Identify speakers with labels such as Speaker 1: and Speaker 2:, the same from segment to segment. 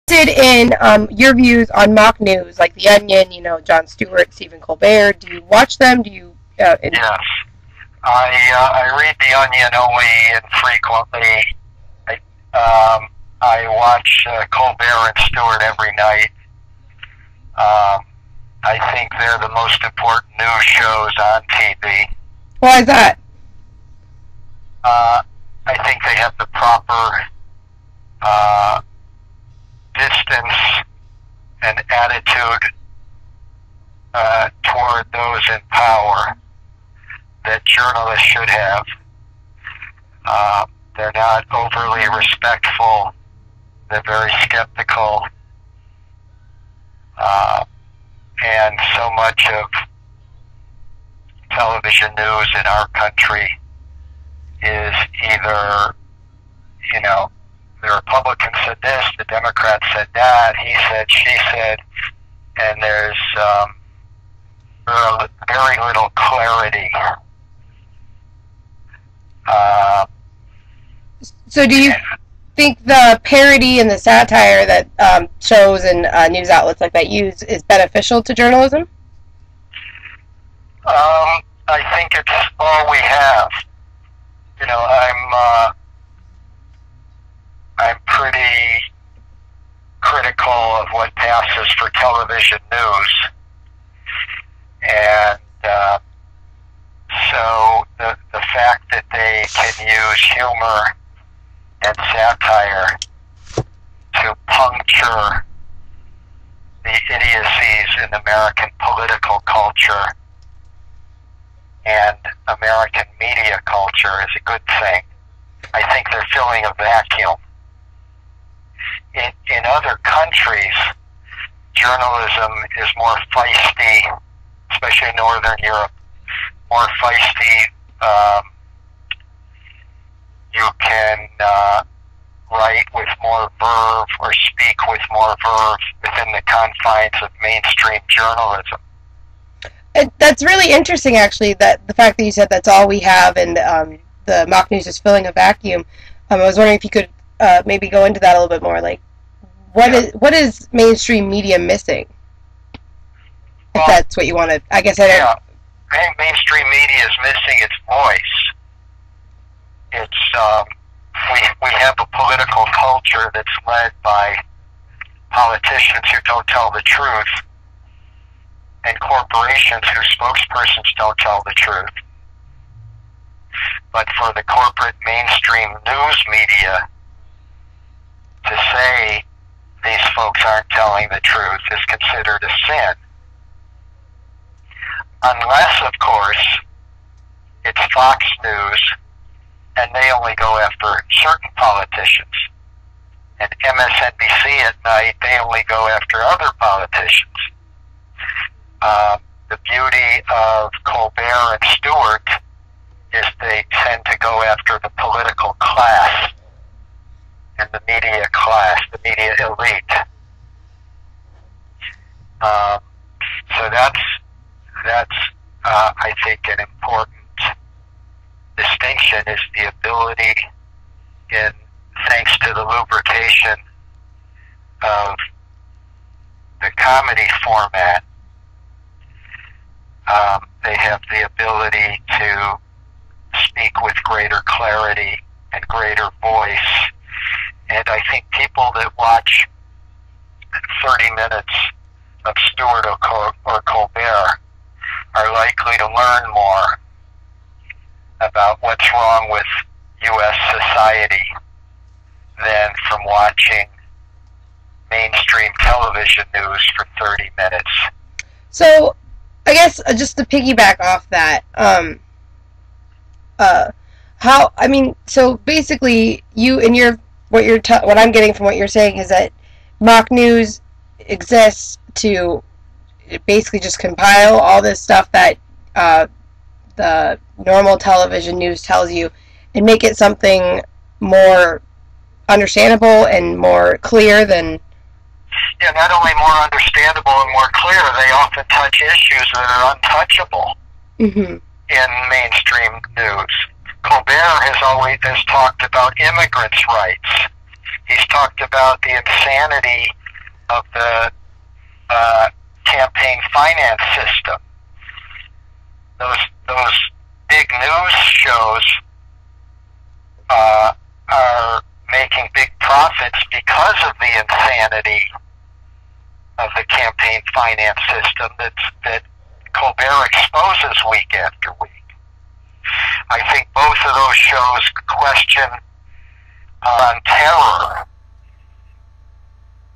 Speaker 1: In your views on mock news, like The Onion, Jon Stewart, Stephen Colbert. Do you watch them? Do you?
Speaker 2: Yes, I read The Onion only infrequently. I watch Colbert and Stewart every night. I think they're the most important news shows on TV.
Speaker 1: Why is that?
Speaker 2: I think they have the proper distance and attitude toward those in power that journalists should have. They're not overly respectful. They're very skeptical. And so much of television news in our country is either, the Republicans said this, the Democrats said that, he said, she said, and there's very little clarity.
Speaker 1: So do you think the parody and the satire that shows and news outlets like that use is beneficial to journalism?
Speaker 2: I think it's all we have. I'm pretty critical of what passes for television news. And so the fact that they can use humor and satire to puncture the idiocies in American political culture and American media culture is a good thing. I think they're filling a vacuum. In other countries, journalism is more feisty, especially in Northern Europe, more feisty. You can write with more verve or speak with more verve within the confines of mainstream journalism.
Speaker 1: That's really interesting, actually, that the fact that you said that's all we have and the mock news is filling a vacuum. I was wondering if you could maybe go into that a little bit more. Like, what is mainstream media missing? If that's what you want to... I guess I don't...
Speaker 2: Yeah, I think mainstream media is missing its voice. It's... we have a political culture that's led by politicians who don't tell the truth and corporations whose spokespersons don't tell the truth. But for the corporate mainstream news media to say these folks aren't telling the truth is considered a sin. Unless, of course, it's Fox News and they only go after certain politicians. And MSNBC at night, they only go after other politicians. The beauty of Colbert and Stewart is they tend to go after the political class and the media class, the media elite. So that's I think an important distinction is the ability, thanks to the lubrication of the comedy format, they have the ability to speak with greater clarity and greater voice. And I think people that watch 30 minutes of Stewart or Colbert are likely to learn more about what's wrong with U.S. society than from watching mainstream television news for 30 minutes.
Speaker 1: So, I guess just to piggyback off that, so basically, what I'm getting from what you're saying is that mock news exists to basically just compile all this stuff that the normal television news tells you and make it something more understandable and more clear than...
Speaker 2: Yeah, not only more understandable and more clear, they often touch issues that are untouchable in mainstream news. Colbert has talked about immigrants' rights. He's talked about the insanity of the campaign finance system. Those big news shows are making big profits because of the insanity of the campaign finance system that Colbert exposes week after week. I think both of those shows question on terror,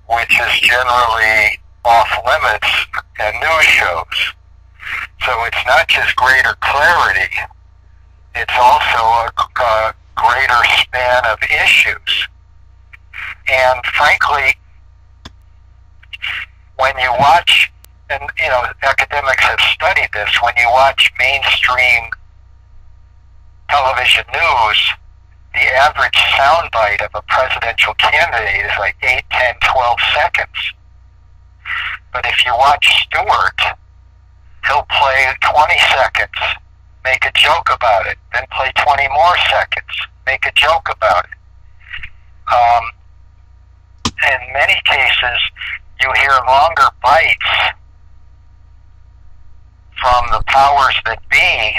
Speaker 2: which is generally off limits in news shows. So it's not just greater clarity, it's also a greater span of issues. And frankly, when you watch, and academics have studied this, when you watch mainstream television news, the average soundbite of a presidential candidate is like 8, 10, 12 seconds. But if you watch Stewart, he'll play 20 seconds, make a joke about it, then play 20 more seconds, make a joke about it. In many cases, you hear longer bites from the powers that be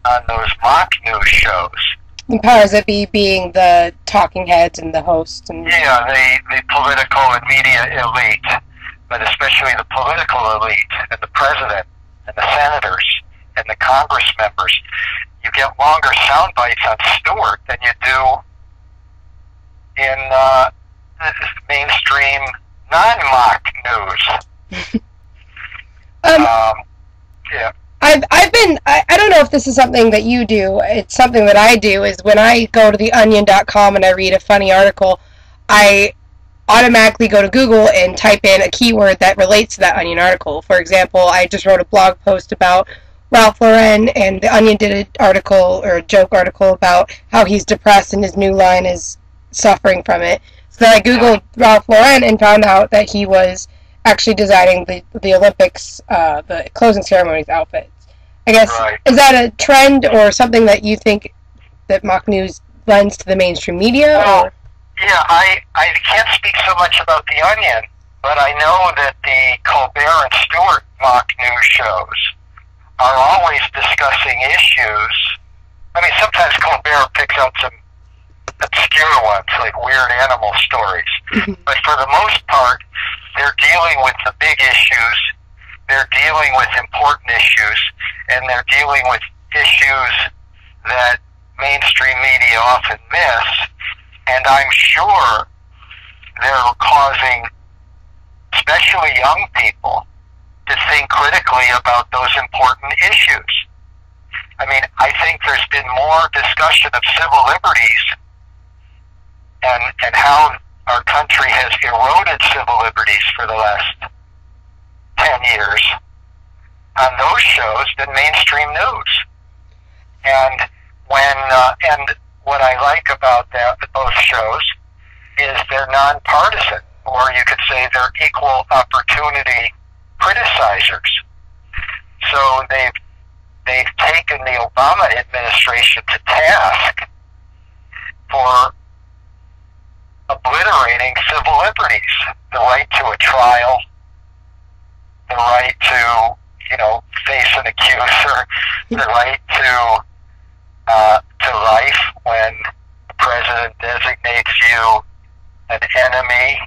Speaker 2: on those mock news shows.
Speaker 1: The powers that be being the talking heads and the hosts. And
Speaker 2: yeah, the political and media elite, but especially the political elite and the president and the senators and the Congress members. You get longer sound bites on Stewart than you do in mainstream non-mock news. Yeah.
Speaker 1: I don't know if this is something that you do. It's something that I do, is when I go to theonion.com and I read a funny article, I automatically go to Google and type in a keyword that relates to that Onion article. For example, I just wrote a blog post about Ralph Lauren, and the Onion did an article, or a joke article, about how he's depressed and his new line is suffering from it. So then I Googled Ralph Lauren and found out that he was actually designing the Olympics, the closing ceremonies outfits. I guess,
Speaker 2: right.
Speaker 1: Is that a trend or something that you think that mock news lends to the mainstream media?
Speaker 2: Well, yeah, I can't speak so much about the Onion, but I know that the Colbert and Stewart mock news shows are always discussing issues. I mean, sometimes Colbert picks out some obscure ones, like weird animal stories. But for the most part, they're dealing with the big issues, they're dealing with important issues, and they're dealing with issues that mainstream media often miss. And I'm sure they're causing, especially young people, to think critically about those important issues. I mean, I think there's been more discussion of civil liberties and how our country has eroded civil liberties for the last 10 years on those shows than mainstream news. And what I like about both shows is they're nonpartisan, or you could say they're equal opportunity criticizers. So they've taken the Obama administration to task for obliterating civil liberties, the right to a trial, the right to, face an accuser, the right to life when the president designates you an enemy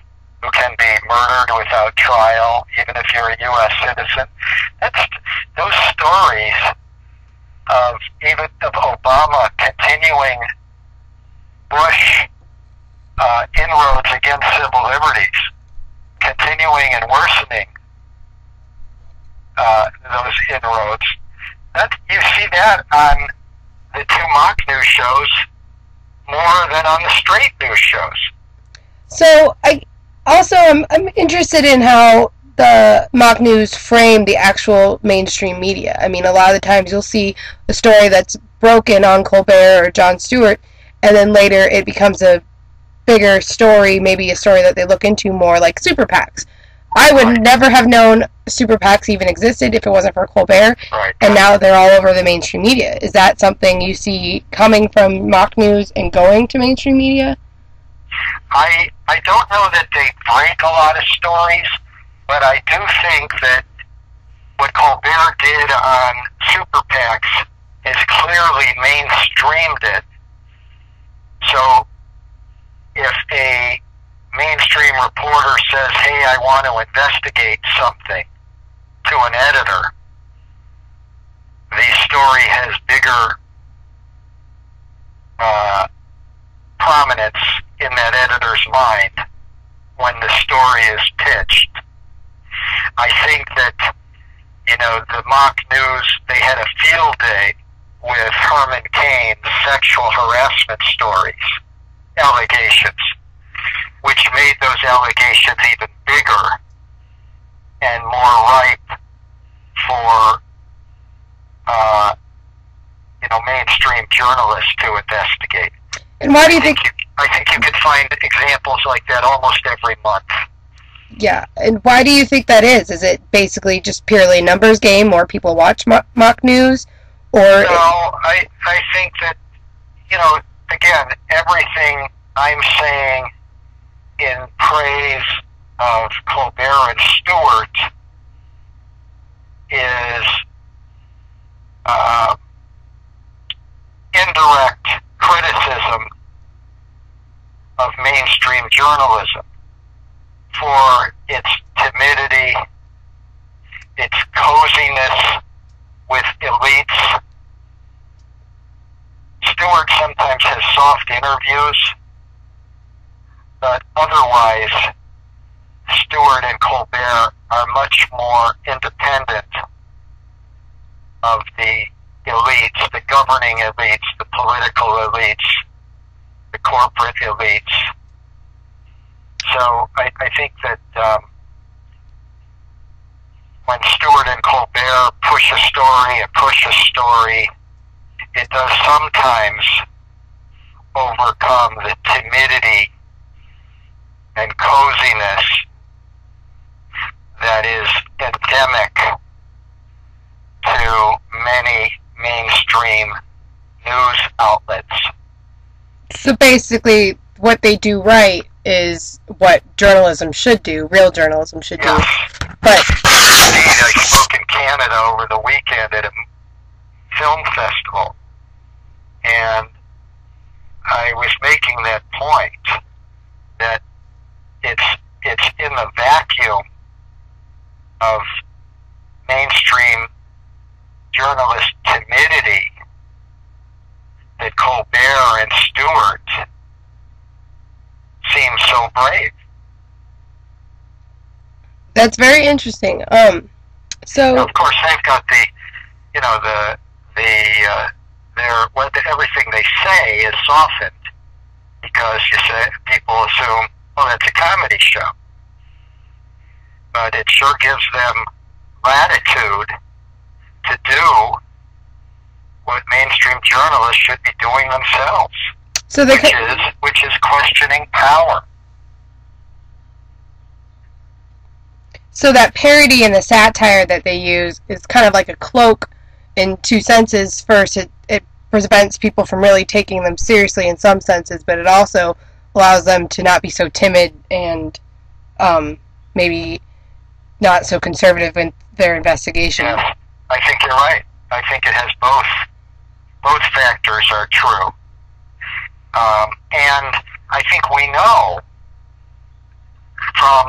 Speaker 2: who can be murdered without trial, even if you're a U.S. citizen. Those stories of Obama continuing Bush inroads against civil liberties, continuing and worsening those inroads. You see that on the two mock news shows more than on the straight news shows.
Speaker 1: So I'm interested in how the mock news frame the actual mainstream media. I mean, a lot of the times you'll see a story that's broken on Colbert or Jon Stewart, and then later it becomes a bigger story, maybe a story that they look into more, like super PACs. I would never have known super PACs even existed if it wasn't for Colbert, and now they're all over the mainstream media. Is that something you see coming from mock news and going to mainstream media?
Speaker 2: I don't know that they break a lot of stories, but I do think that what Colbert did on super PACs has clearly mainstreamed it. So if a mainstream reporter says, hey, I want to investigate something to an editor, the story has bigger prominence in that editor's mind when the story is pitched. I think that, the mock news, they had a field day with Herman Cain's sexual harassment stories, allegations, which made those allegations even bigger and more ripe for, mainstream journalists to investigate.
Speaker 1: And why do you think...
Speaker 2: I think you could find examples like that almost every month.
Speaker 1: Yeah, and why do you think that is? Is it basically just purely a numbers game? More people watch mock news? Or...
Speaker 2: No, I think that, again, everything I'm saying in praise of Colbert and Stewart is indirect criticism of mainstream journalism for its timidity, its coziness with elites. Stewart sometimes has soft interviews, but otherwise, Stewart and Colbert are much more independent of the elites, the governing elites, the political elites, the corporate elites. So I think that when Stewart and Colbert push a story, it does sometimes overcome the timidity and coziness that is endemic to many mainstream news outlets.
Speaker 1: So basically, what they do right is what journalism should do, real journalism should do. But
Speaker 2: indeed, I spoke in Canada over the weekend at a film festival, and I was making that point that it's in the vacuum of mainstream journalist timidity that Colbert and Stewart seem so brave.
Speaker 1: That's very interesting. So
Speaker 2: now, of course, they've got everything they say is softened because people assume, well, that's a comedy show. But it sure gives them latitude to do what mainstream journalists should be doing themselves,
Speaker 1: so
Speaker 2: which is questioning power.
Speaker 1: So that parody and the satire that they use is kind of like a cloak in two senses. First, it prevents people from really taking them seriously in some senses, but it also allows them to not be so timid and maybe not so conservative in their investigation.
Speaker 2: Yes, I think you're right. I think it has both. Both factors are true. And I think we know from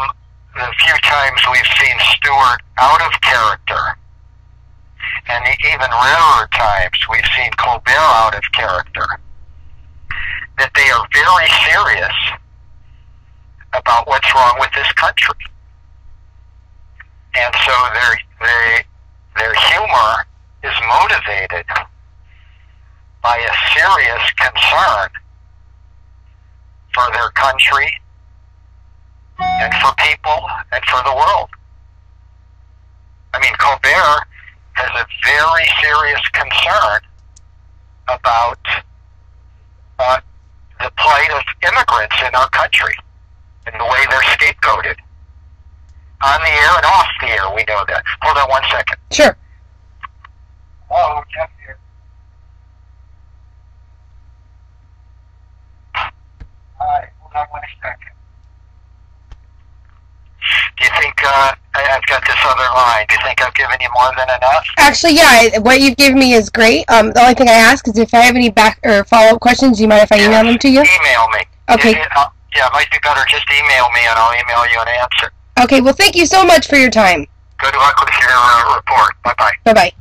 Speaker 2: the few times we've seen Stewart out of character, and even rarer times we've seen Colbert out of character, that they are very serious about what's wrong with this country. And so their humor is motivated by a serious concern for their country and for people and for the world. I mean, Colbert has a very serious concern about the plight of immigrants in our country and the way they're scapegoated. On the air and off the air, we know that. Hold on 1 second.
Speaker 1: Sure.
Speaker 2: Oh, Jeff here. Hi. Hold on 1 second. Do you think I've got this other line? Do you think I've given you more than enough?
Speaker 1: Actually, yeah, what you've given me is great. The only thing I ask is if I have any back or follow-up questions, do you mind if I email them to you?
Speaker 2: Email me.
Speaker 1: Okay.
Speaker 2: Yeah, it might be better just email me and I'll email you an answer.
Speaker 1: Okay, well, thank you so much for your time.
Speaker 2: Good luck with your report. Bye-bye.
Speaker 1: Bye-bye.